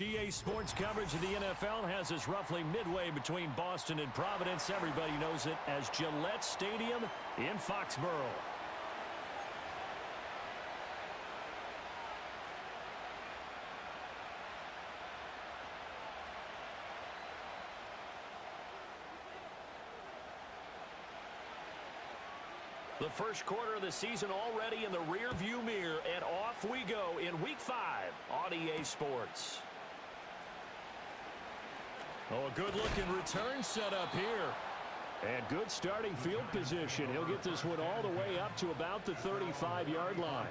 EA Sports coverage of the NFL has us roughly midway between Boston and Providence. Everybody knows it as Gillette Stadium in Foxborough. The first quarter of the season already in the rear-view mirror, and off we go in Week 5 on EA Sports. Oh, a good-looking return set up here. And good starting field position. He'll get this one all the way up to about the 35-yard line.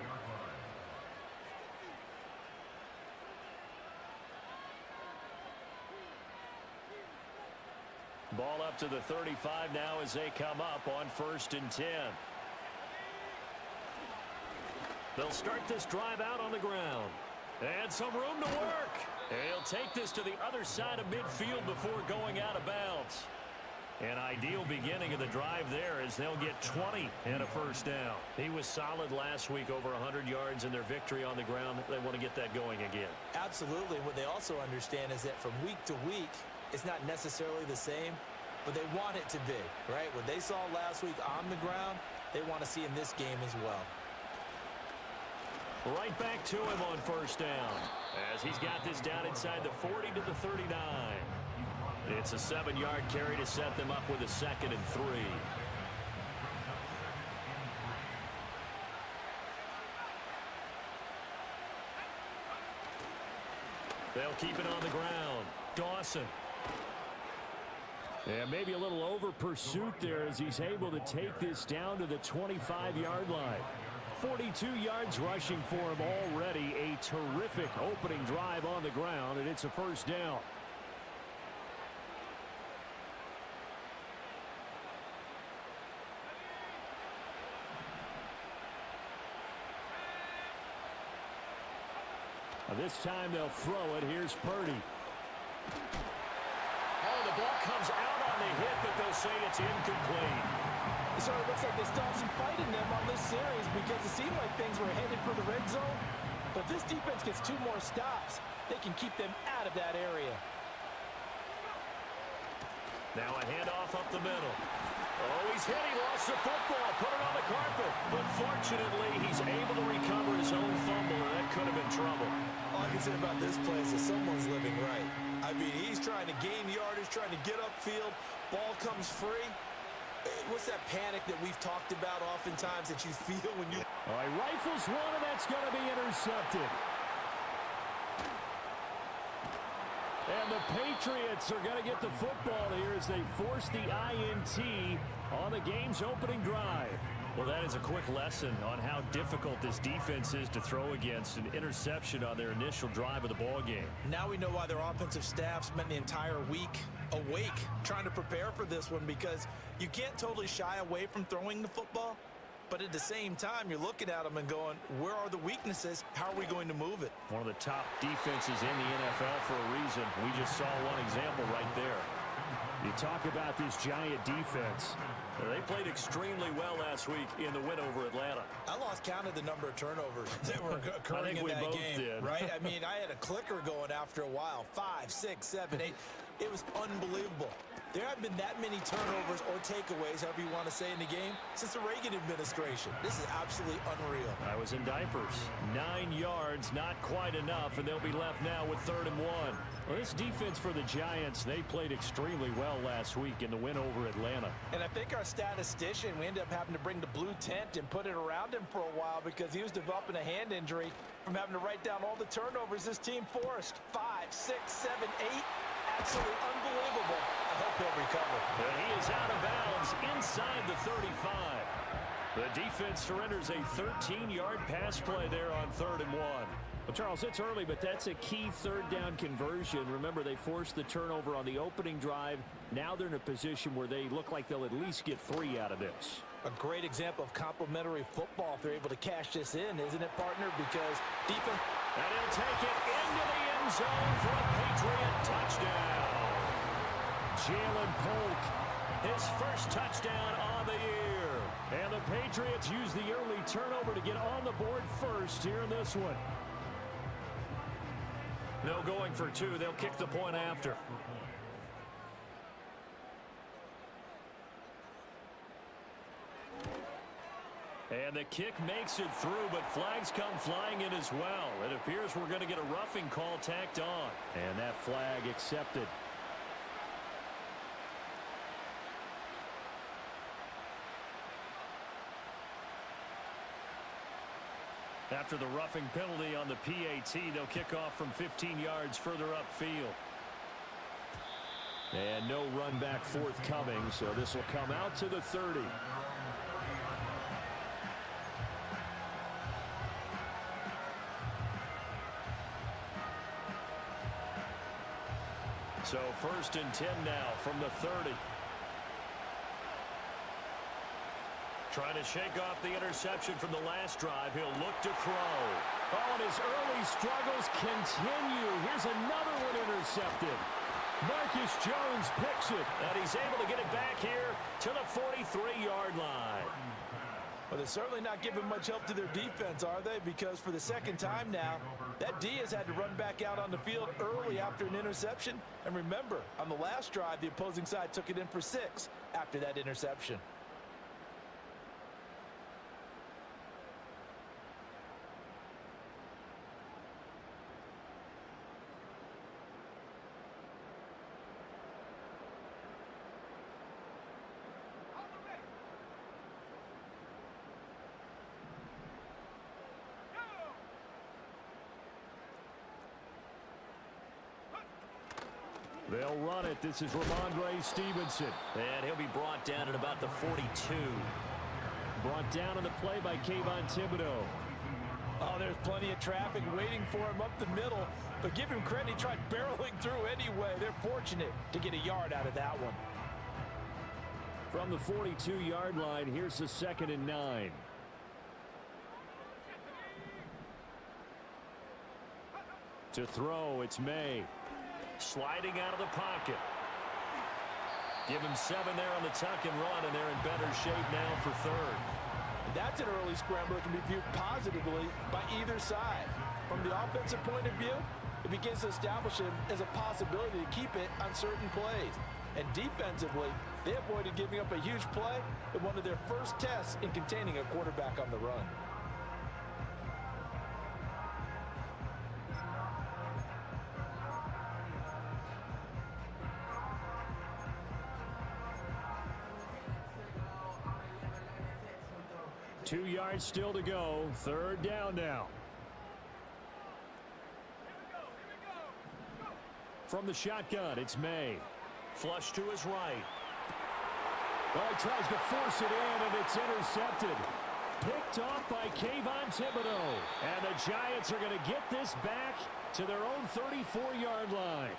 Ball up to the 35 now as they come up on 1st and 10. They'll start this drive out on the ground. And some room to work. And he'll take this to the other side of midfield before going out of bounds. An ideal beginning of the drive there as they'll get 20 and a first down. He was solid last week, over 100 yards in their victory on the ground. They want to get that going again. Absolutely. What they also understand is that from week to week, it's not necessarily the same, but they want it to be, right? What they saw last week on the ground, they want to see in this game as well. Right back to him on first down as he's got this down inside the 40 to the 39. It's a 7-yard carry to set them up with a 2nd and 3. They'll keep it on the ground. Dawson. And maybe a little over pursuit there as he's able to take this down to the 25-yard line. 42 yards rushing for him already. A terrific opening drive on the ground, and it's a first down. This time they'll throw it. Here's Purdy. Oh, the ball comes out on the hit, but they'll say it's incomplete. So it looks like they still have some fight in them on this series because it seemed like things were headed for the red zone. But this defense gets 2 more stops. They can keep them out of that area. Now a handoff up the middle. Oh, he's hit. He lost the football. Put it on the carpet. But fortunately, he's able to recover his own fumble, and that could have been trouble. All I can say about this play is that someone's living right. I mean, he's trying to gain yardage, trying to get upfield. Ball comes free. What's that panic that we've talked about oftentimes that you feel when you... All right, rifles one, and that's going to be intercepted. And the Patriots are going to get the football here as they force the INT on the game's opening drive. Well, that is a quick lesson on how difficult this defense is to throw against. An interception on their initial drive of the ball game. Now we know why their offensive staff spent the entire week awake trying to prepare for this one, because you can't totally shy away from throwing the football. But at the same time, you're looking at them and going, where are the weaknesses? How are we going to move it? One of the top defenses in the NFL for a reason. We just saw one example right there. You talk about this Giant defense. They played extremely well last week in the win over Atlanta. I lost count of the number of turnovers that were occurring in that game. Did. Right? I mean, I had a clicker going after a while. 5, 6, 7, 8. It was unbelievable. There haven't been that many turnovers or takeaways, however you want to say, in the game since the Reagan administration. This is absolutely unreal. I was in diapers. 9 yards, not quite enough, and they'll be left now with 3rd and 1. Well, this defense for the Giants, they played extremely well last week in the win over Atlanta. And I think our statistician, we ended up having to bring the blue tent and put it around him for a while because he was developing a hand injury from having to write down all the turnovers this team forced. 5, 6, 7, 8. Absolutely unbelievable. I hope he'll recover. And he is out of bounds inside the 35. The defense surrenders a 13-yard pass play there on 3rd and 1. Well, Charles, it's early, but that's a key 3rd down conversion. Remember, they forced the turnover on the opening drive. Now they're in a position where they look like they'll at least get 3 out of this. A great example of complementary football if they're able to cash this in, isn't it, partner? Because defense... And he'll take it into the end zone for a Patriot touchdown. Jalen Polk, his first touchdown on the year. And the Patriots use the early turnover to get on the board first here in this one. No going for two. They'll kick the point after. And the kick makes it through, but flags come flying in as well. It appears we're going to get a roughing call tacked on. And that flag accepted. After the roughing penalty on the PAT, they'll kick off from 15 yards further upfield. And no run back forthcoming, so this will come out to the 30. So 1st and 10 now from the 30. Trying to shake off the interception from the last drive. He'll look to throw. Oh, and his early struggles continue. Here's another one intercepted. Marcus Jones picks it, and he's able to get it back here to the 43-yard line. Well, they're certainly not giving much help to their defense, are they? Because for the second time now, that D has had to run back out on the field early after an interception. And remember, on the last drive, the opposing side took it in for 6 after that interception. They'll run it. This is Ramondre Stevenson. And he'll be brought down at about the 42. Brought down on the play by Kayvon Thibodeau. Oh, there's plenty of traffic waiting for him up the middle. But give him credit, he tried barreling through anyway. They're fortunate to get a yard out of that one. From the 42-yard line, here's the 2nd and 9. To throw, it's May. Sliding out of the pocket. Give him 7 there on the tuck and run, and they're in better shape now for 3rd. That's an early scramble that can be viewed positively by either side. From the offensive point of view, it begins to establish him as a possibility to keep it on certain plays. And defensively, they avoided giving up a huge play in one of their first tests in containing a quarterback on the run. Two yards still to go. 3rd down now. From the shotgun, it's May. Flush to his right. Well, he tries to force it in, and it's intercepted. Picked off by Kayvon Thibodeau. And the Giants are going to get this back to their own 34-yard line.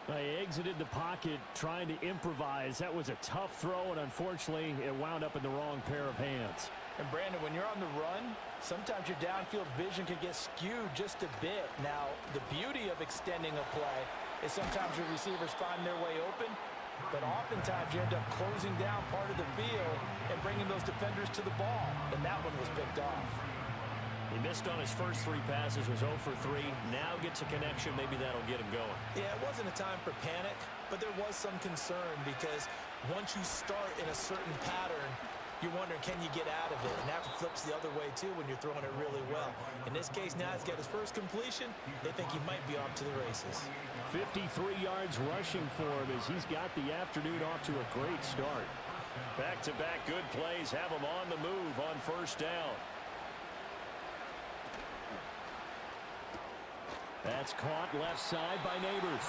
They exited the pocket trying to improvise. That was a tough throw, and unfortunately, it wound up in the wrong pair of hands. And Brandon, when you're on the run, sometimes your downfield vision can get skewed just a bit. Now, the beauty of extending a play is sometimes your receivers find their way open, but oftentimes you end up closing down part of the field and bringing those defenders to the ball. And that one was picked off. He missed on his first 3 passes, was 0 for 3. Now gets a connection. Maybe that'll get him going. Yeah, it wasn't a time for panic, but there was some concern because once you start in a certain pattern, you're wondering, can you get out of it? And that flips the other way, too, when you're throwing it really well. In this case, now he's got his first completion. They think he might be off to the races. 53 yards rushing for him as he's got the afternoon off to a great start. Back-to-back good plays have him on the move on 1st down. That's caught left side by Neighbors.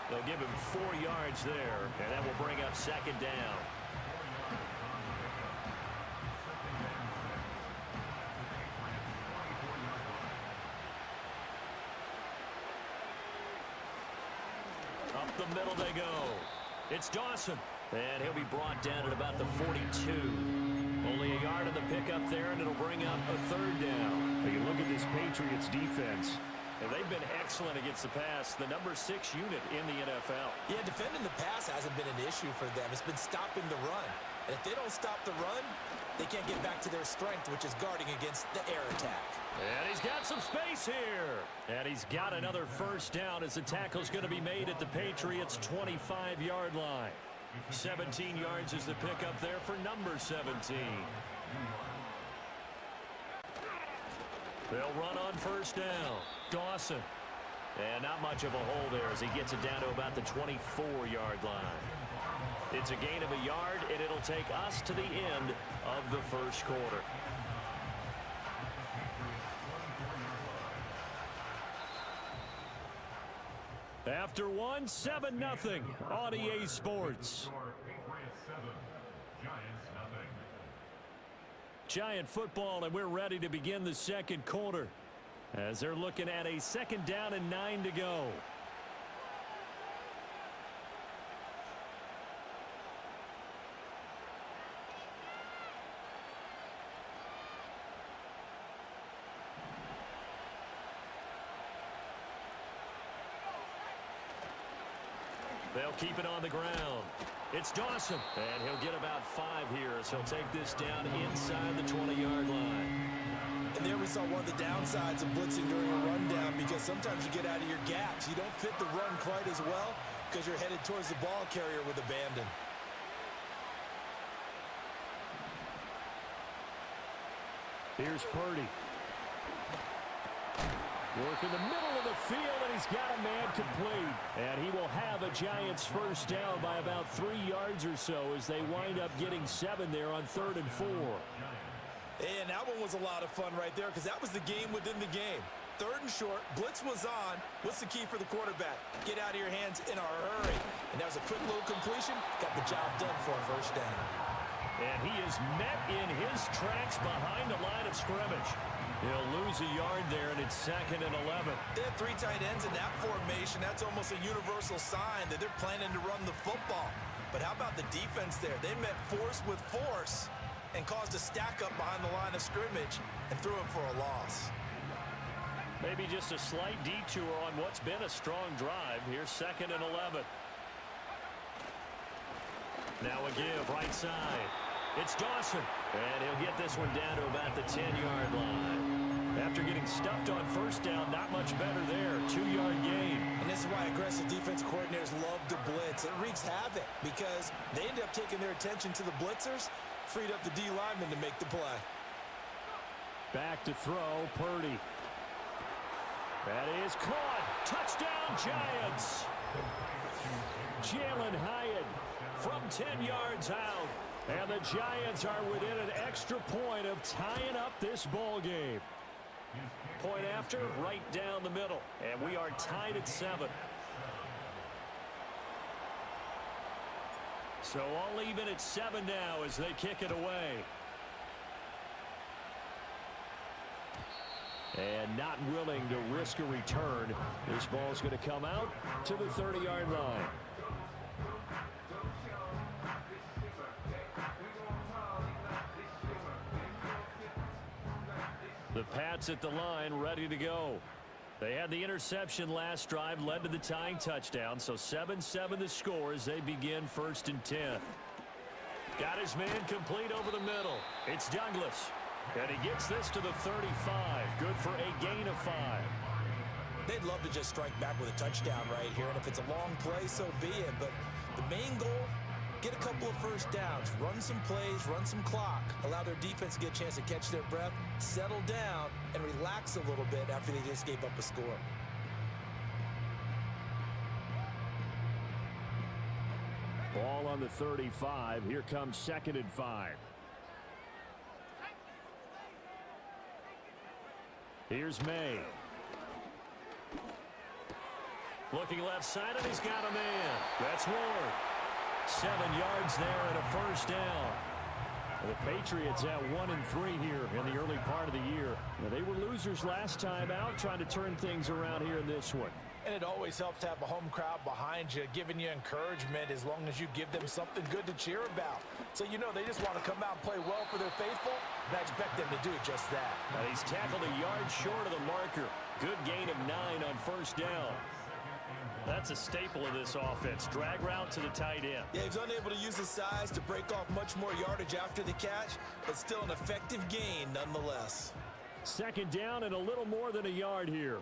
They'll give him 4 yards there, and that will bring up 2nd down. Up the middle they go. It's Dawson. And he'll be brought down at about the 42. Only a yard on the pickup there, and it'll bring up a 3rd down. Now you look at this Patriots defense. And they've been excellent against the pass, the number 6 unit in the NFL. Yeah, defending the pass hasn't been an issue for them. It's been stopping the run. And if they don't stop the run, they can't get back to their strength, which is guarding against the air attack. And he's got some space here. And he's got another first down as the tackle's going to be made at the Patriots' 25-yard line. 17 yards is the pickup there for number 17. They'll run on first down. Dawson. And not much of a hole there as he gets it down to about the 24-yard line. It's a gain of a yard, and it'll take us to the end of the first quarter. After one, 7-0 on EA Sports. Giant football, and we're ready to begin the second quarter as they're looking at a second down and 9 to go. They'll keep it on the ground. It's Dawson, and he'll get about 5 here as he'll take this down inside the 20-yard line. And there we saw one of the downsides of blitzing during a rundown, because sometimes you get out of your gaps. You don't fit the run quite as well because you're headed towards the ball carrier with abandon. Here's Purdy. Work in the middle of the field, and he's got a man complete. And he will have a Giants first down by about 3 yards or so as they wind up getting 7 there on 3rd and 4. And that one was a lot of fun right there because that was the game within the game. 3rd and short, blitz was on. What's the key for the quarterback? Get out of your hands in a hurry. And that was a quick little completion. Got the job done for a first down. And he is met in his tracks behind the line of scrimmage. He'll lose a yard there, and it's 2nd and 11. They have 3 tight ends in that formation. That's almost a universal sign that they're planning to run the football. But how about the defense there? They met force with force and caused a stack up behind the line of scrimmage and threw him for a loss. Maybe just a slight detour on what's been a strong drive. Here's 2nd and 11. Now a give right side. It's Dawson, and he'll get this one down to about the 10-yard line. After getting stuffed on first down, not much better there. 2-yard gain. And this is why aggressive defense coordinators love to blitz. It wreaks havoc because they end up taking their attention to the blitzers, freed up the D lineman to make the play. Back to throw, Purdy. That is caught. Touchdown, Giants. Jalen Hyatt from 10 yards out. And the Giants are within an extra point of tying up this ball game. Point after, right down the middle. And we are tied at 7. So all even at 7 now as they kick it away. And not willing to risk a return. This ball's going to come out to the 30-yard line. The Pats at the line, ready to go. They had the interception last drive, led to the tying touchdown, so 7-7 the score as they begin 1st and 10. Got his man complete over the middle. It's Douglas, and he gets this to the 35. Good for a gain of 5. They'd love to just strike back with a touchdown right here, and if it's a long play, so be it. But the main goal, get a couple of first downs, run some plays, run some clock, allow their defense to get a chance to catch their breath, settle down, and relax a little bit after they just gave up a score. Ball on the 35. Here comes 2nd and 5. Here's May. Looking left side, and he's got a man. That's Ward. 7 yards there and a first down. The Patriots at 1-3 here in the early part of the year. Now, they were losers last time out, trying to turn things around here in this one. And it always helps to have a home crowd behind you, giving you encouragement as long as you give them something good to cheer about. So you know they just want to come out and play well for their faithful, and I expect them to do just that. Now, he's tackled a yard short of the marker. Good gain of 9 on first down. That's a staple of this offense. Drag route to the tight end. Yeah, he's unable to use his size to break off much more yardage after the catch, but still an effective gain nonetheless. Second down and a little more than a yard here.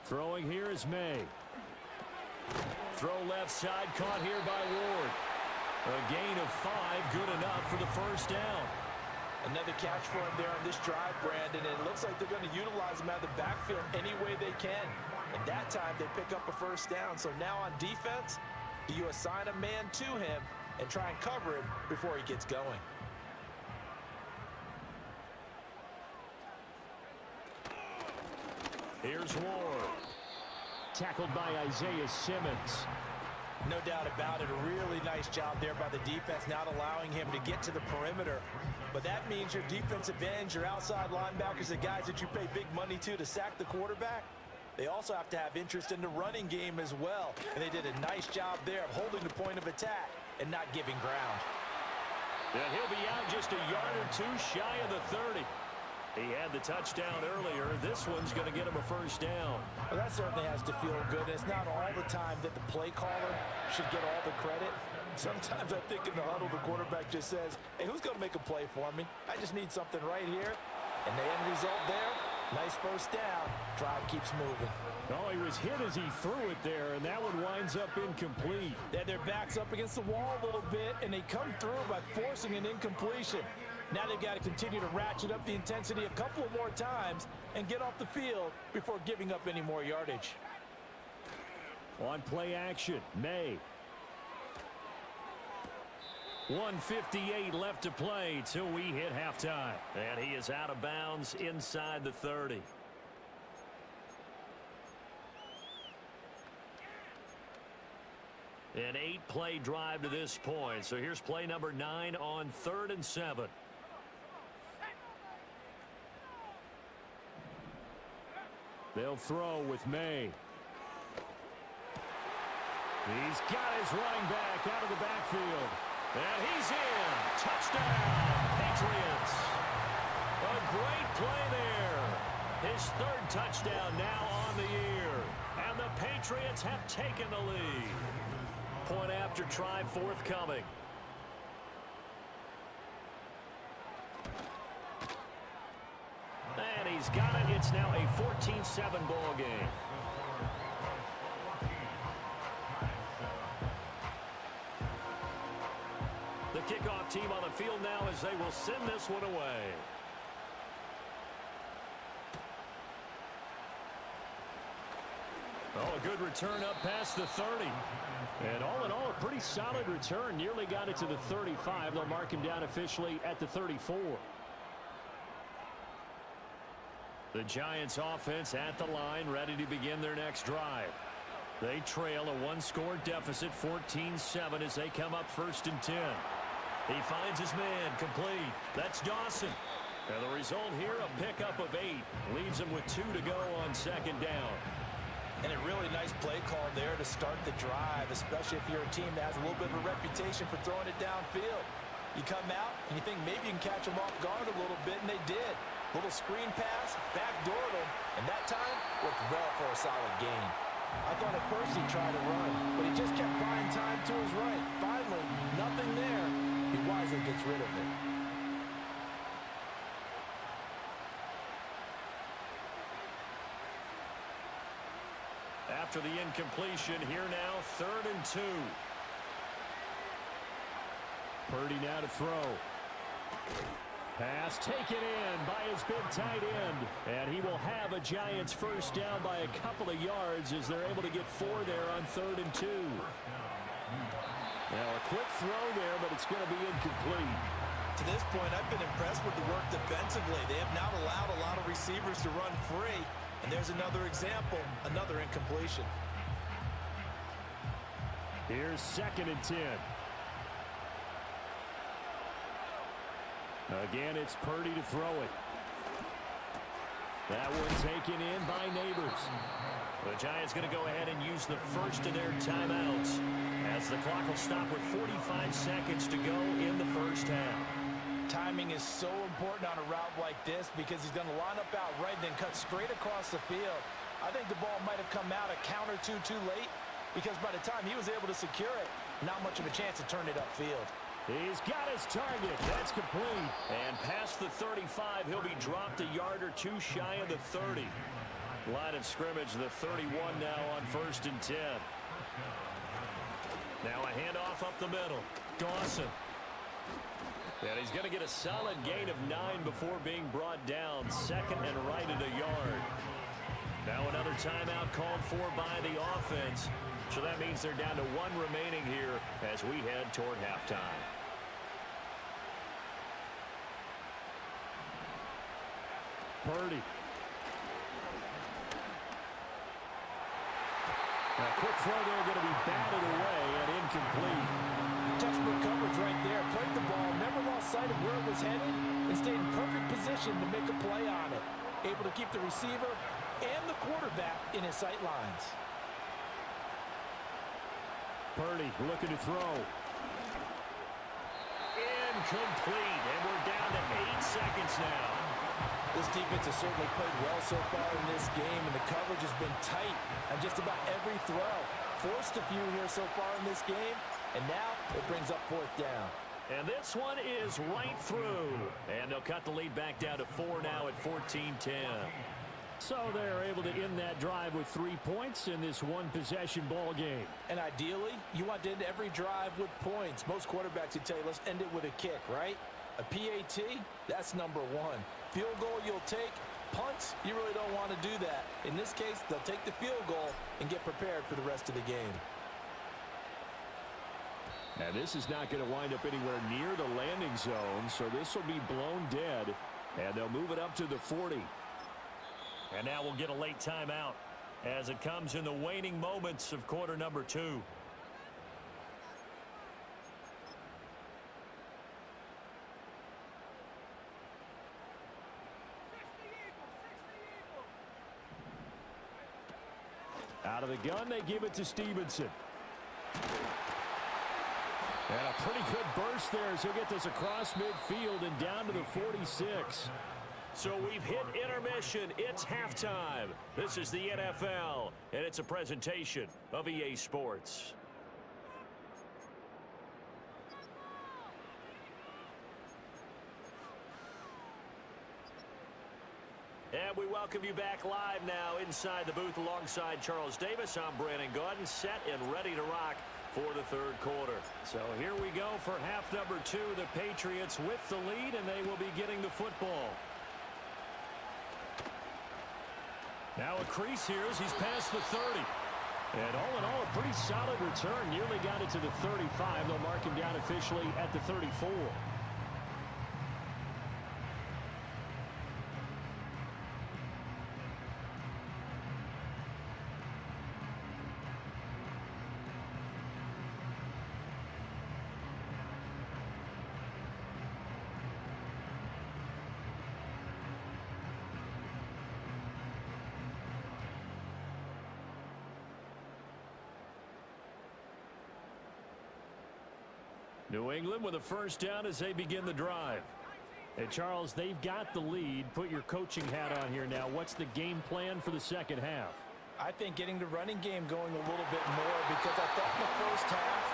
Throwing here is May. Throw left side, caught here by Ward. A gain of 5, good enough for the first down. Another catch for him there on this drive, Brandon, and it looks like they're going to utilize him out of the backfield any way they can. And that time they pick up a first down. So now on defense, do you assign a man to him and try and cover him before he gets going? Here's Ward. Tackled by Isaiah Simmons. No doubt about it. A really nice job there by the defense, not allowing him to get to the perimeter. But that means your defensive ends, your outside linebackers, the guys that you pay big money to sack the quarterback, they also have to have interest in the running game as well. And they did a nice job there of holding the point of attack and not giving ground. And he'll be out just a yard or two shy of the 30. He had the touchdown earlier. This one's going to get him a first down. Well, that certainly has to feel good. It's not all the time that the play caller should get all the credit. Sometimes I think in the huddle, the quarterback just says, hey, who's going to make a play for me? I just need something right here. And the end result there, nice first down. Drive keeps moving. Oh, he was hit as he threw it there, and that one winds up incomplete. Then their back's up against the wall a little bit, and they come through by forcing an incompletion. Now they've got to continue to ratchet up the intensity a couple of more times and get off the field before giving up any more yardage. On play action, May. 1:58 left to play till we hit halftime. And he is out of bounds inside the 30. An 8-play drive to this point. So here's play number 9 on 3rd and 7. They'll throw with May. He's got his running back out of the backfield. And he's in. Touchdown, Patriots. A great play there. His 3rd touchdown now on the year. And the Patriots have taken the lead. Point after try forthcoming. And he's got it. It's now a 14-7 ball game. The kickoff team on the field now as they will send this one away. Oh, a good return up past the 30. And all in all, a pretty solid return. Nearly got it to the 35. They'll mark him down officially at the 34. The Giants offense at the line, ready to begin their next drive. They trail a 1-score deficit, 14-7, as they come up 1st and 10. He finds his man, complete. That's Dawson. And the result here, a pickup of 8. Leaves him with 2 to go on 2nd down. And a really nice play call there to start the drive, especially if you're a team that has a little bit of a reputation for throwing it downfield. You come out and you think maybe you can catch them off guard a little bit, and they did. Little screen pass, backdoored him, and that time worked well for a solid gain. I thought at first he tried to run, but he just kept buying time to his right. Finally, nothing there. He wisely gets rid of it. After the incompletion, here now, 3rd and 2. Purdy now to throw. Pass taken in by his big tight end. And he will have a Giants first down by a couple of yards as they're able to get 4 there on 3rd and 2. Now a quick throw there, but it's going to be incomplete. To this point, I've been impressed with the work defensively. They have not allowed a lot of receivers to run free. And there's another example, another incompletion. Here's 2nd and 10. Again, it's Purdy to throw it. That one taken in by Neighbors. The Giants going to go ahead and use the first of their timeouts as the clock will stop with 45 seconds to go in the first half. Timing is so important on a route like this because he's going to line up out right and then cut straight across the field. I think the ball might have come out a count or two too late because by the time he was able to secure it, not much of a chance to turn it upfield. He's got his target. That's complete. And past the 35, he'll be dropped a yard or two shy of the 30. Line of scrimmage, the 31 now on 1st and 10. Now a handoff up the middle. Dawson. And he's going to get a solid gain of 9 before being brought down. 2nd and right at a yard. Now another timeout called for by the offense. So that means they're down to 1 remaining here as we head toward halftime. Purdy. A quick throw there going to be batted away and incomplete. Textbook coverage right there. Played the ball, never lost sight of where it was headed, and stayed in perfect position to make a play on it. Able to keep the receiver and the quarterback in his sight lines. Purdy looking to throw. Incomplete, and we're down to 8 seconds now. This defense has certainly played well so far in this game, and the coverage has been tight on just about every throw. Forced a few here so far in this game, and now it brings up 4th down. And this one is right through. And they'll cut the lead back down to 4 now at 14-10. So they're able to end that drive with 3 points in this one-possession ball game. And ideally, you want to end every drive with points. Most quarterbacks would tell you, let's end it with a kick, right? A PAT, that's number 1. Field goal you'll take. Punts, you really don't want to do that. In this case, they'll take the field goal and get prepared for the rest of the game. And this is not going to wind up anywhere near the landing zone, so this will be blown dead, and they'll move it up to the 40. And now we'll get a late timeout as it comes in the waning moments of quarter number 2. Out of the gun, they give it to Stevenson. And a pretty good burst there as he'll get this across midfield and down to the 46. So we've hit intermission. It's halftime. This is the NFL, and it's a presentation of EA Sports. And we welcome you back live now inside the booth alongside Charles Davis. I'm Brandon Gaudin, set and ready to rock for the 3rd quarter. So here we go for half number 2. The Patriots with the lead, and they will be getting the football. Now a crease here as he's past the 30. And all in all, a pretty solid return. Nearly got it to the 35. They'll mark him down officially at the 34. New England with a first down as they begin the drive. And Charles, they've got the lead. Put your coaching hat on here now. What's the game plan for the second half? I think getting the running game going a little bit more because I thought in the first half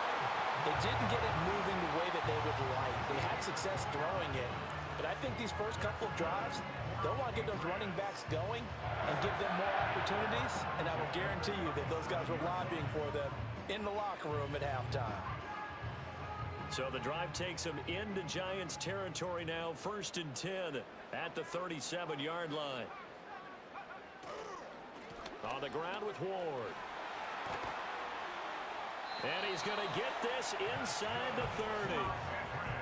they didn't get it moving the way that they would like. They had success throwing it. But I think these first couple of drives, they'll want to get those running backs going and give them more opportunities. And I will guarantee you that those guys were lobbying for them in the locker room at halftime. So the drive takes them into Giants territory now. 1st and 10 at the 37-yard line. On the ground with Ward. And he's going to get this inside the 30.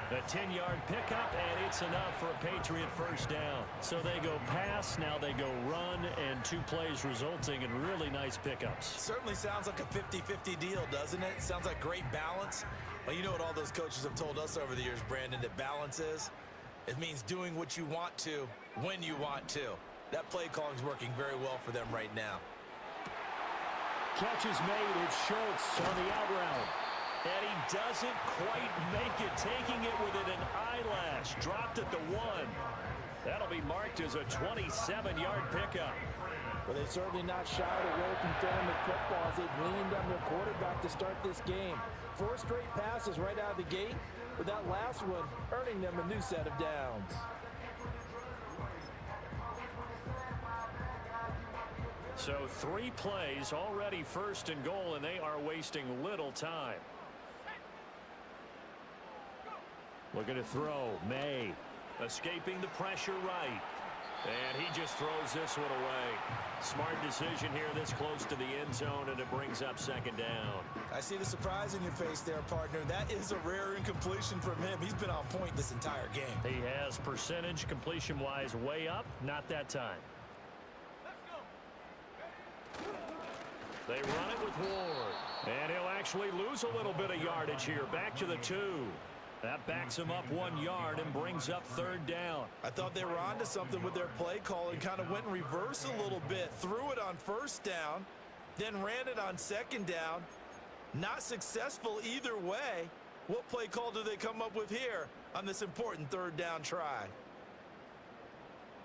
The 10-yard pickup, and it's enough for a Patriot first down. So they go pass, now they go run, and 2 plays resulting in really nice pickups. Certainly sounds like a 50-50 deal, doesn't it? Sounds like great balance. Well, you know what all those coaches have told us over the years, Brandon, that balance is? It means doing what you want to, when you want to. That play calling is working very well for them right now. Catch is made. It's Schultz on the out route. And he doesn't quite make it, taking it within an eyelash. Dropped at the 1. That'll be marked as a 27-yard pickup. Well, they've certainly not shied away from throwing the football as they've leaned on their quarterback to start this game. 4 straight passes right out of the gate, with that last one earning them a new set of downs. So 3 plays already 1st and goal, and they are wasting little time. Looking to throw. May escaping the pressure right. And he just throws this one away. Smart decision here this close to the end zone, and it brings up 2nd down. I see the surprise in your face there, partner. That is a rare incompletion from him. He's been on point this entire game. He has percentage completion-wise way up. Not that time. They run it with Ward. And he'll actually lose a little bit of yardage here. Back to the 2. That backs him up 1 yard and brings up 3rd down. I thought they were onto something with their play call and kind of went in reverse a little bit. Threw it on 1st down, then ran it on 2nd down. Not successful either way. What play call do they come up with here on this important 3rd down try?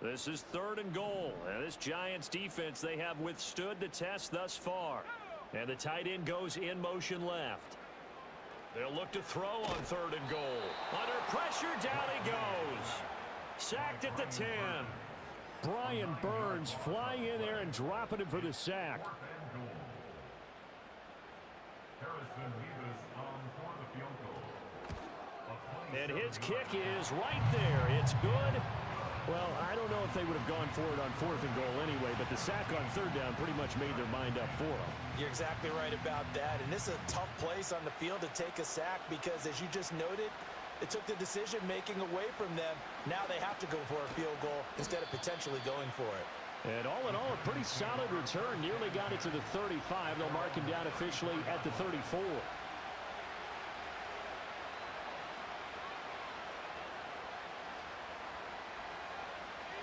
This is 3rd and goal. And this Giants defense, they have withstood the test thus far. And the tight end goes in motion left. They'll look to throw on 3rd and goal. Under pressure, down he goes. Sacked at the 10. Brian Burns flying in there and dropping him for the sack. And his kick is right there. It's good. Well, I don't know if they would have gone for it on 4th and goal anyway, but the sack on 3rd down pretty much made their mind up for them. You're exactly right about that, and this is a tough place on the field to take a sack because, as you just noted, it took the decision-making away from them. Now they have to go for a field goal instead of potentially going for it. And all in all, a pretty solid return. Nearly got it to the 35. They'll mark him down officially at the 34.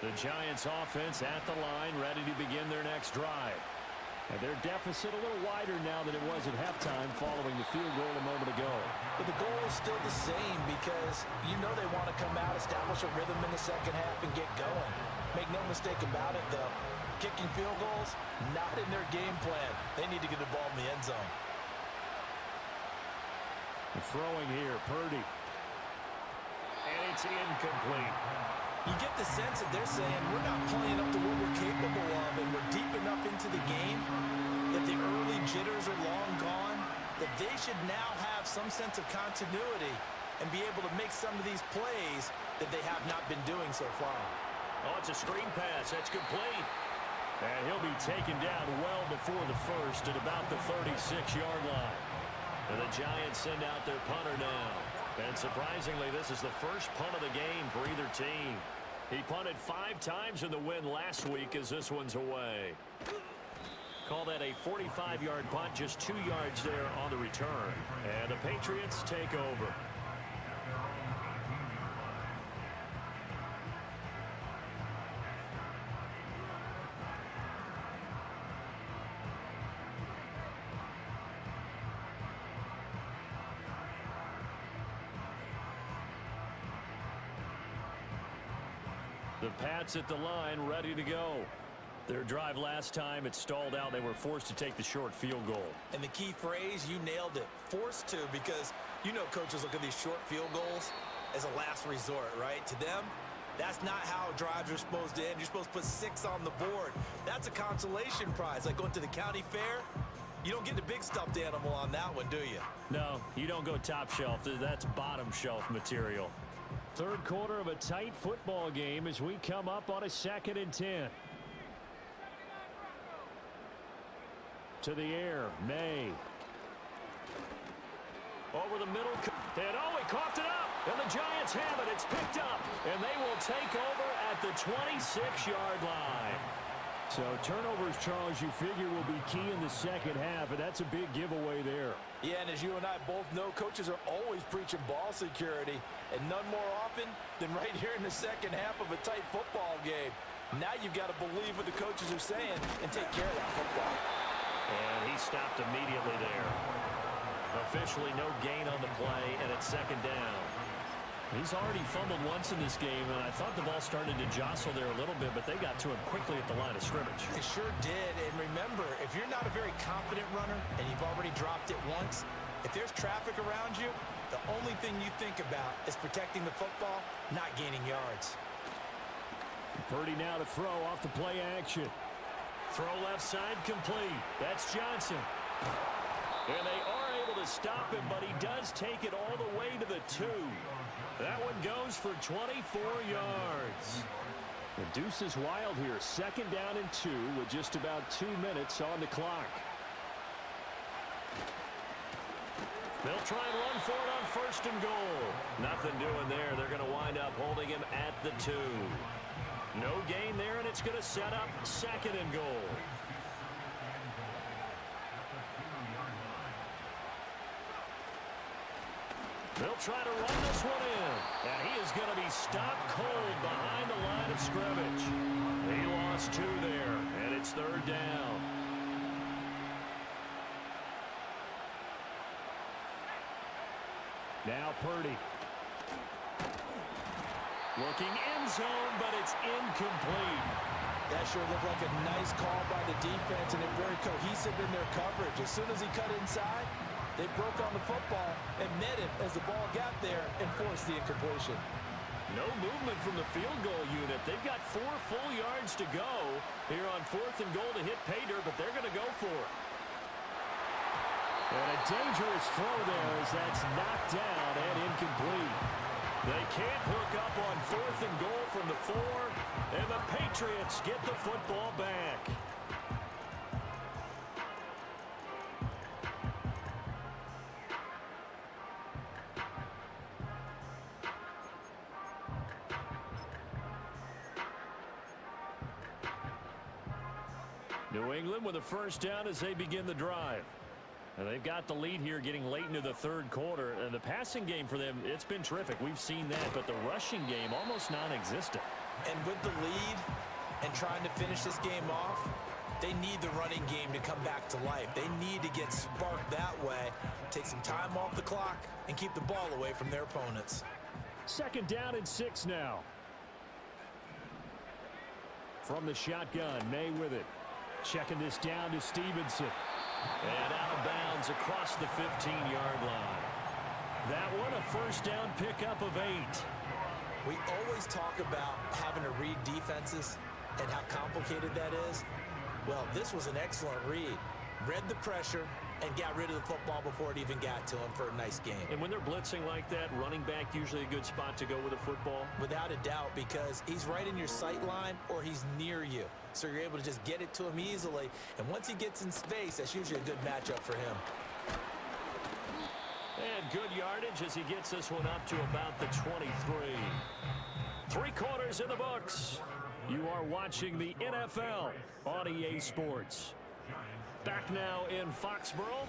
The Giants offense at the line, ready to begin their next drive. And their deficit a little wider now than it was at halftime following the field goal a moment ago. But the goal is still the same because you know they want to come out, establish a rhythm in the second half, and get going. Make no mistake about it, though. Kicking field goals, not in their game plan. They need to get the ball in the end zone. Throwing here, Purdy. And it's incomplete. You get the sense that they're saying we're not playing up to what we're capable of, and we're deep enough into the game that the early jitters are long gone, that they should now have some sense of continuity and be able to make some of these plays that they have not been doing so far. Oh, it's a screen pass. That's complete. And he'll be taken down well before the first at about the 36-yard line. And the Giants send out their punter now. And surprisingly, this is the first punt of the game for either team. He punted 5 times in the win last week as this one's away. Call that a 45-yard punt, just 2 yards there on the return. And the Patriots take over. The Pats at the line, ready to go. Their drive last time, it stalled out. They were forced to take the short field goal. And the key phrase, you nailed it. Forced to, because you know coaches look at these short field goals as a last resort, right? To them, that's not how drives are supposed to end. You're supposed to put 6 on the board. That's a consolation prize, like going to the county fair. You don't get the big stuffed animal on that one, do you? No, you don't go top shelf. That's bottom shelf material. Third quarter of a tight football game as we come up on a 2nd and 10. To the air, May. Over the middle. And oh, he coughed it up. And the Giants have it. It's picked up. And they will take over at the 26-yard line. So turnovers, Charles, you figure will be key in the second half, and that's a big giveaway there. Yeah, and as you and I both know, coaches are always preaching ball security, and none more often than right here in the second half of a tight football game. Now you've got to believe what the coaches are saying and take care of that football. And he stopped immediately there. Officially no gain on the play, and it's 2nd down. He's already fumbled once in this game, and I thought the ball started to jostle there a little bit, but they got to him quickly at the line of scrimmage. It sure did, and remember, if you're not a very confident runner and you've already dropped it once, if there's traffic around you, the only thing you think about is protecting the football, not gaining yards. Purdy now to throw off the play action. Throw left side complete. That's Johnson. And they are able to stop him, but he does take it all the way to the 2. That one goes for 24 yards. The deuce is wild here. 2nd down and 2 with just about 2 minutes on the clock. They'll try and run for it on 1st and goal. Nothing doing there. They're going to wind up holding him at the 2. No gain there, and it's going to set up 2nd and goal. They'll try to run this one in, and he is going to be stopped cold behind the line of scrimmage. He lost 2 there, and it's 3rd down. Now Purdy. Looking end zone, but it's incomplete. That sure looked like a nice call by the defense, and they're very cohesive in their coverage. As soon as he cut inside, they broke on the football and met it as the ball got there and forced the incompletion. No movement from the field goal unit. They've got 4 full yards to go here on 4th and goal to hit pay dirt, but they're going to go for it. And a dangerous throw there as that's knocked down and incomplete. They can't hook up on 4th and goal from the 4, and the Patriots get the football back. New England with a 1st down as they begin the drive. And they've got the lead here getting late into the 3rd quarter. And the passing game for them, it's been terrific. We've seen that, but the rushing game almost non-existent. And with the lead and trying to finish this game off, they need the running game to come back to life. They need to get sparked that way, take some time off the clock, and keep the ball away from their opponents. 2nd down and 6 now. From the shotgun, May with it. Checking this down to Stevenson. And out of bounds across the 15-yard line. That one a 1st down pickup of 8. We always talk about having to read defenses and how complicated that is. Well, this was an excellent read. Read the pressure and got rid of the football before it even got to him for a nice game. And when they're blitzing like that, running back usually a good spot to go with a football? Without a doubt, because he's right in your sight line or he's near you. So you're able to just get it to him easily. And once he gets in space, that's usually a good matchup for him. And good yardage as he gets this one up to about the 23. 3 quarters in the books. You are watching the NFL on EA Sports. Back now in Foxborough.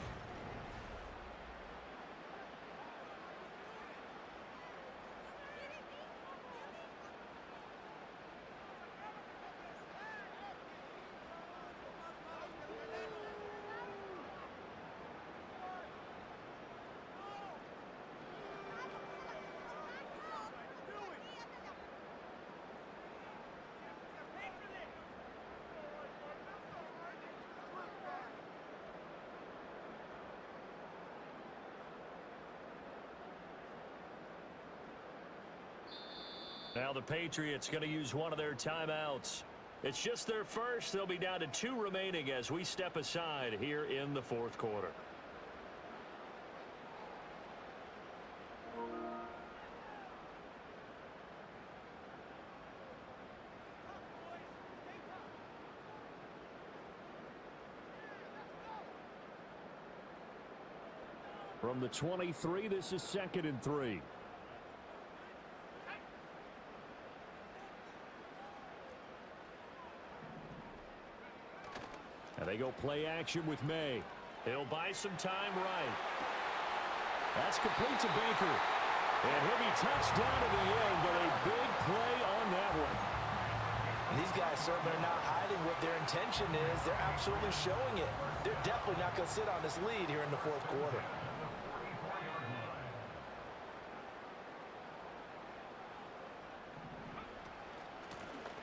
Now the Patriots going to use one of their timeouts. It's just their first. They'll be down to 2 remaining as we step aside here in the 4th quarter. From the 23, this is 2nd and 3. And they go play action with May. He'll buy some time right. That's complete to Baker. And he'll be touched down to the end, but a big play on that one. And these guys certainly are not hiding what their intention is. They're absolutely showing it. They're definitely not going to sit on this lead here in the 4th quarter.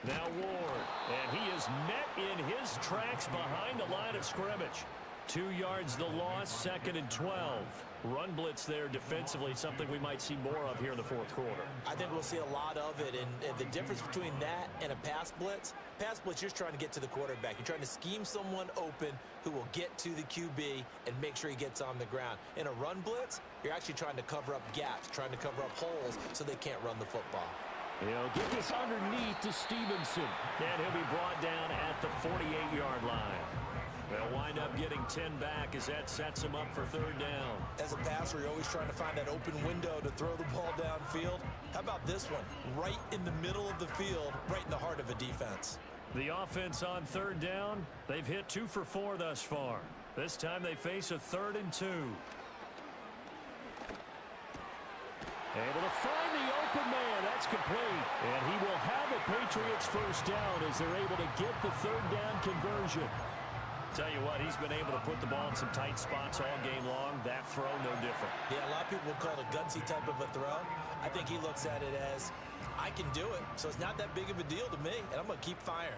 Now Ward, and he is met in his tracks behind the line of scrimmage. 2 yards the loss, 2nd and 12. Run blitz there defensively, something we might see more of here in the fourth quarter. I think we'll see a lot of it, and the difference between that and a pass blitz, you're just trying to get to the quarterback. You're trying to scheme someone open who will get to the QB and make sure he gets on the ground. In a run blitz, you're actually trying to cover up gaps, trying to cover up holes so they can't run the football. He'll get this underneath to Stevenson, and he'll be brought down at the 48-yard line. They'll wind up getting 10 back as that sets him up for 3rd down. As a passer, you're always trying to find that open window to throw the ball downfield. How about this one? Right in the middle of the field, right in the heart of a defense. The offense on 3rd down, they've hit 2 for 4 thus far. This time they face a 3rd and 2. Able to find the open man. That's complete. And he will have a Patriots 1st down as they're able to get the 3rd down conversion. Tell you what, he's been able to put the ball in some tight spots all game long. That throw, no different. Yeah, a lot of people will call it a gutsy type of a throw. I think he looks at it as, I can do it, so it's not that big of a deal to me, and I'm going to keep firing.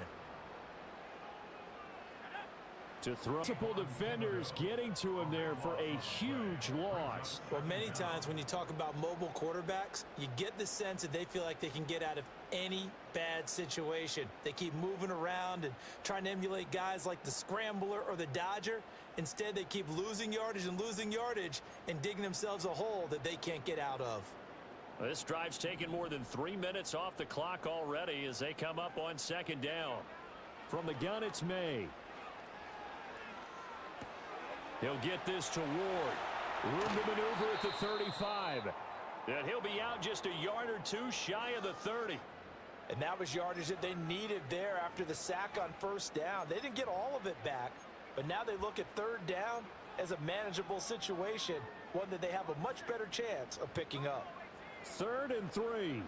To throw. Multiple defenders getting to him there for a huge loss. Well, many times when you talk about mobile quarterbacks, you get the sense that they feel like they can get out of any bad situation. They keep moving around and trying to emulate guys like the scrambler or the dodger. Instead, they keep losing yardage and digging themselves a hole that they can't get out of. This drive's taken more than 3 minutes off the clock already as they come up on 2nd down. From the gun, it's May. He'll get this to Ward. Room to maneuver at the 35. And he'll be out just a yard or 2 shy of the 30. And that was yardage that they needed there after the sack on 1st down. They didn't get all of it back, but now they look at 3rd down as a manageable situation, one that they have a much better chance of picking up. 3rd and 3.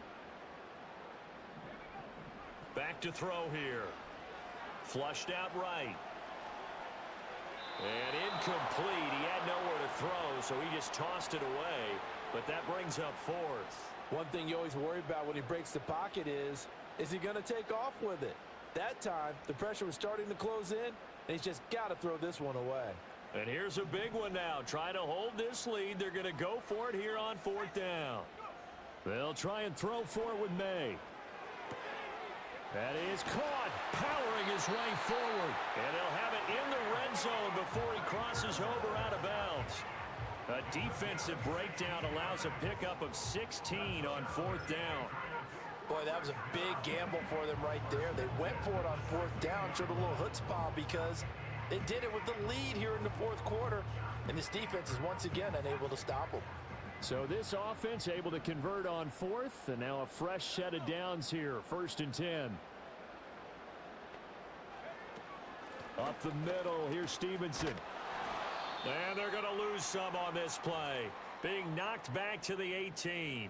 Back to throw here. Flushed out right. And incomplete. He had nowhere to throw, so he just tossed it away. But that brings up 4th. One thing you always worry about when he breaks the pocket is he going to take off with it? That time, the pressure was starting to close in, and he's just got to throw this one away. And here's a big one now. Trying to hold this lead. They're going to go for it here on 4th down. They'll try and throw for it with May. That is caught, powering his way forward. And he'll have it in the red zone before he crosses over out of bounds. A defensive breakdown allows a pickup of 16 on 4th down. Boy, that was a big gamble for them right there. They went for it on 4th down, showed a little chutzpah because they did it with the lead here in the 4th quarter. And this defense is once again unable to stop them. So this offense able to convert on 4th, and now a fresh set of downs here, 1st and 10. Up the middle, here's Stevenson. And they're going to lose some on this play. Being knocked back to the 18.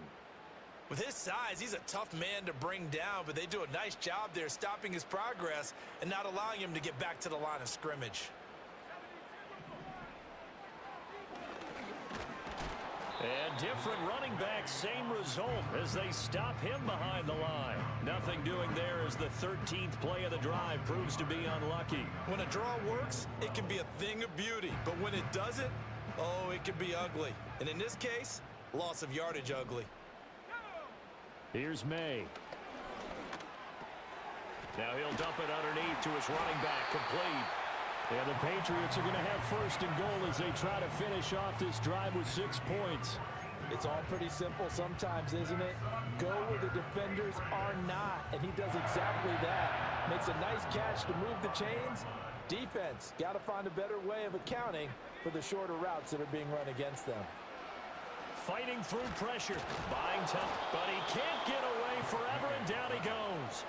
With his size, he's a tough man to bring down, but they do a nice job there stopping his progress and not allowing him to get back to the line of scrimmage. And different running backs, same result as they stop him behind the line. Nothing doing there as the 13th play of the drive proves to be unlucky. When a draw works, it can be a thing of beauty. But when it doesn't, oh, it can be ugly. And in this case, loss of yardage ugly. Here's May. Now he'll dump it underneath to his running back, complete. And the Patriots are going to have 1st and goal as they try to finish off this drive with 6 points. It's all pretty simple sometimes, isn't it? Go where the defenders are not, and he does exactly that. Makes a nice catch to move the chains. Defense, got to find a better way of accounting for the shorter routes that are being run against them. Fighting through pressure, buying time, but he can't get away forever, and down he goes.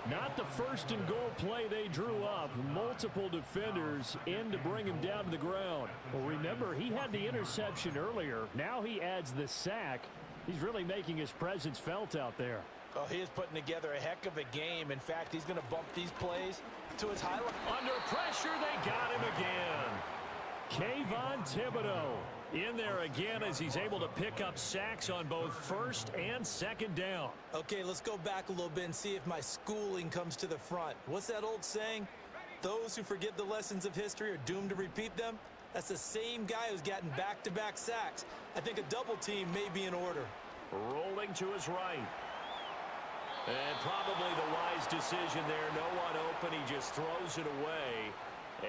Not the 1st and goal play they drew up. Multiple defenders in to bring him down to the ground. Well, remember, he had the interception earlier. Now he adds the sack. He's really making his presence felt out there. Oh, he is putting together a heck of a game. In fact, he's going to bump these plays to his highlight. Under pressure, they got him again. Kayvon Thibodeau in there again as he's able to pick up sacks on both first and second down. Okay, let's go back a little bit and see if my schooling comes to the front. What's that old saying? Those who forget the lessons of history are doomed to repeat them. That's the same guy who's gotten back-to-back sacks. I think a double team may be in order. Rolling to his right. And probably the wise decision there. No one open. He just throws it away.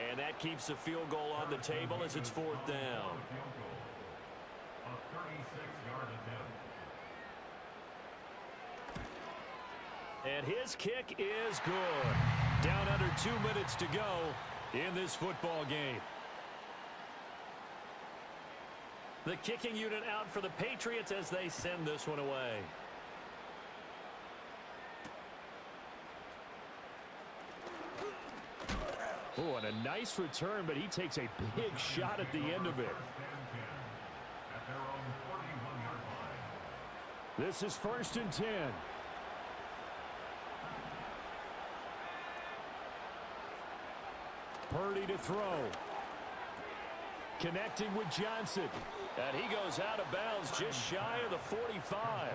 And that keeps the field goal on the table as it's fourth down. And his kick is good. Down under 2 minutes to go in this football game. The kicking unit out for the Patriots as they send this one away. Oh, and a nice return, but he takes a big shot at the end of it. This is 1st and 10. Purdy to throw. Connecting with Johnson. And he goes out of bounds just shy of the 45.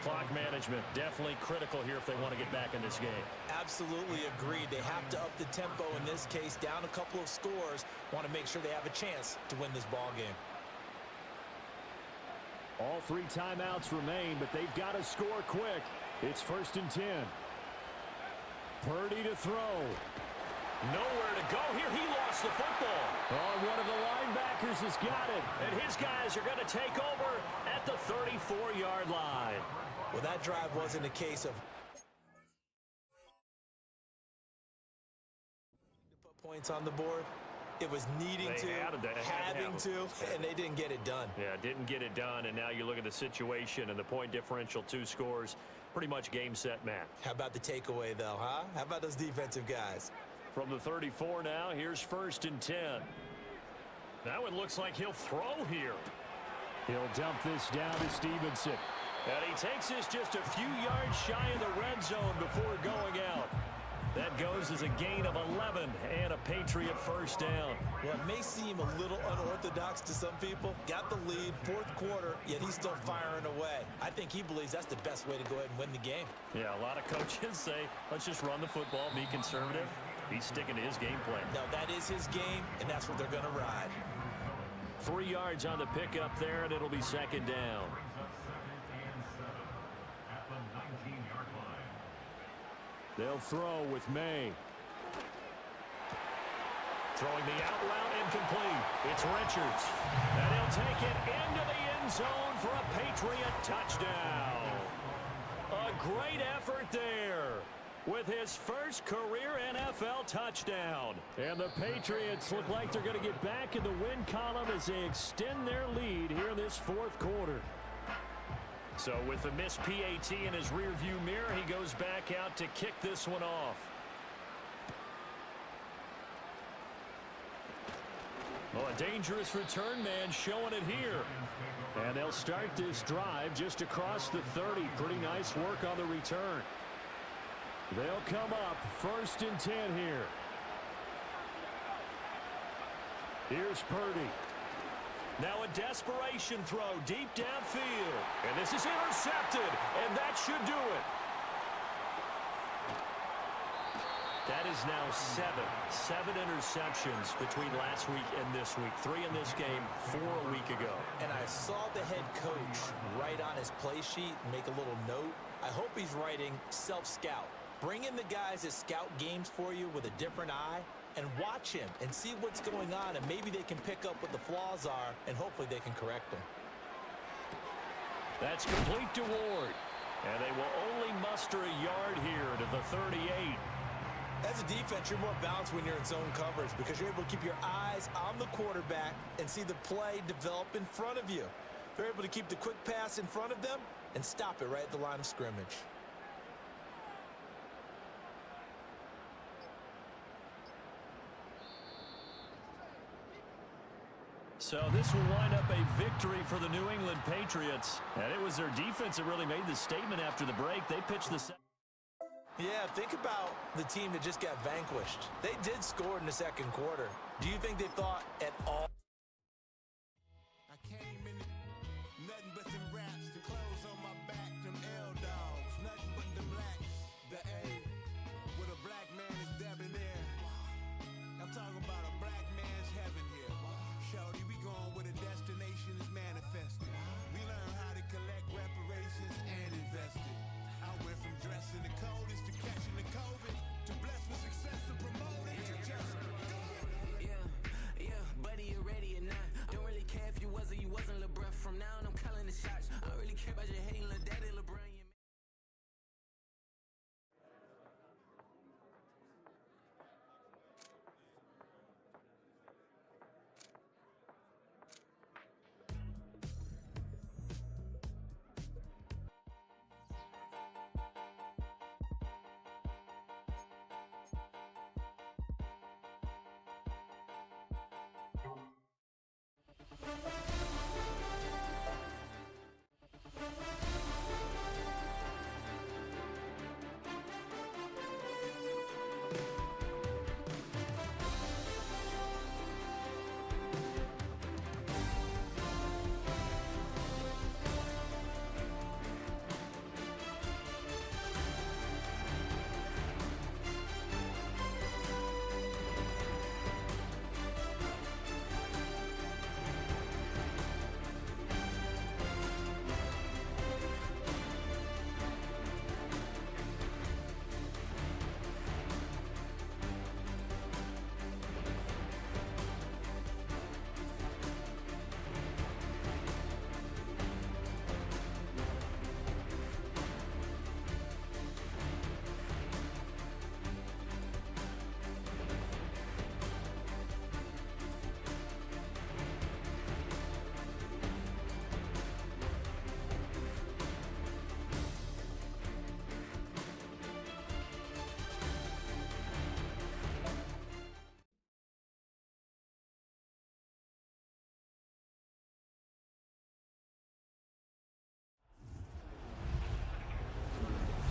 Clock management definitely critical here if they want to get back in this game. Absolutely agreed. They have to up the tempo in this case, down a couple of scores. Want to make sure they have a chance to win this ball game. All 3 timeouts remain, but they've got to score quick. It's 1st and 10. Purdy to throw. Nowhere to go here. He lost the football. Oh, one of the linebackers has got it. And his guys are going to take over at the 34-yard line. Well, that drive wasn't a case of put points on the board. It was needing having to, and they didn't get it done. Yeah, didn't get it done, and now you look at the situation and the point differential, 2 scores, pretty much game, set, match. How about the takeaway, though, huh? How about those defensive guys? From the 34 now, here's 1st and 10. Now it looks like he'll throw here. He'll dump this down to Stevenson. And he takes this just a few yards shy of the red zone before going out. That goes as a gain of 11 and a Patriot first down. Well, it may seem a little unorthodox to some people. Got the lead, 4th quarter, yet he's still firing away. I think he believes that's the best way to go ahead and win the game. Yeah, a lot of coaches say, let's just run the football, be conservative. He's sticking to his game plan. No, that is his game, and that's what they're going to ride. 3 yards on the pickup there, and it'll be 2nd down. They'll throw with May. Throwing the out route incomplete. It's Richards. And he'll take it into the end zone for a Patriot touchdown. A great effort there with his first career NFL touchdown. And the Patriots look like they're going to get back in the win column as they extend their lead here in this 4th quarter. So with the missed PAT in his rearview mirror, he goes back out to kick this one off. Well, a dangerous return man showing it here. And they'll start this drive just across the 30. Pretty nice work on the return. They'll come up 1st and 10 here. Here's Purdy. Now a desperation throw deep downfield. And this is intercepted. And that should do it. That is now 7 interceptions between last week and this week. 3 in this game, 4 a week ago. And I saw the head coach write on his play sheet, make a little note. I hope he's writing self-scout. Bring in the guys that scout games for you with a different eye and watch him and see what's going on, and maybe they can pick up what the flaws are, and hopefully they can correct them. That's complete to Ward. And they will only muster a yard here to the 38. As a defense, you're more balanced when you're in zone coverage because you're able to keep your eyes on the quarterback and see the play develop in front of you. They're able to keep the quick pass in front of them and stop it right at the line of scrimmage. So this will wind up a victory for the New England Patriots. And it was their defense that really made the statement after the break. They pitched the Yeah, think about the team that just got vanquished. They did score in the second quarter. Do you think they thought at all? I came in nothing but them raps, the clothes on my back, them L-dogs, nothing but them blacks, the A, with a black man is debonair. I'm talking about a black man's heaven here. Shorty, we going where the destination is manifested. We learn how to collect reparations and invest it. I went from dressing the coldest to catching the COVID, to blessed with success to promote it, to just go. Yeah, buddy, you ready or not? Don't really care if you was or you wasn't LeBron. From now on, I'm calling the shots. I don't really care about your hating little daddy LeBron.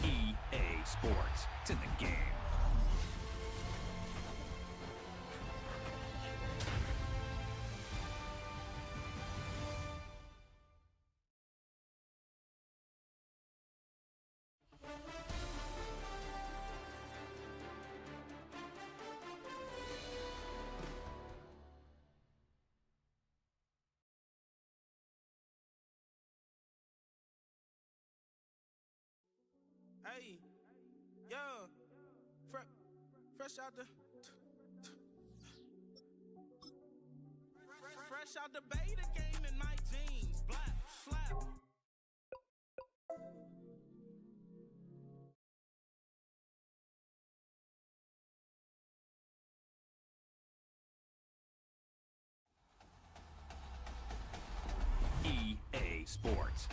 EA Sports. It's in the game. Hey, yo, fresh out the fresh out the beta game in my jeans, black slap. EA Sports.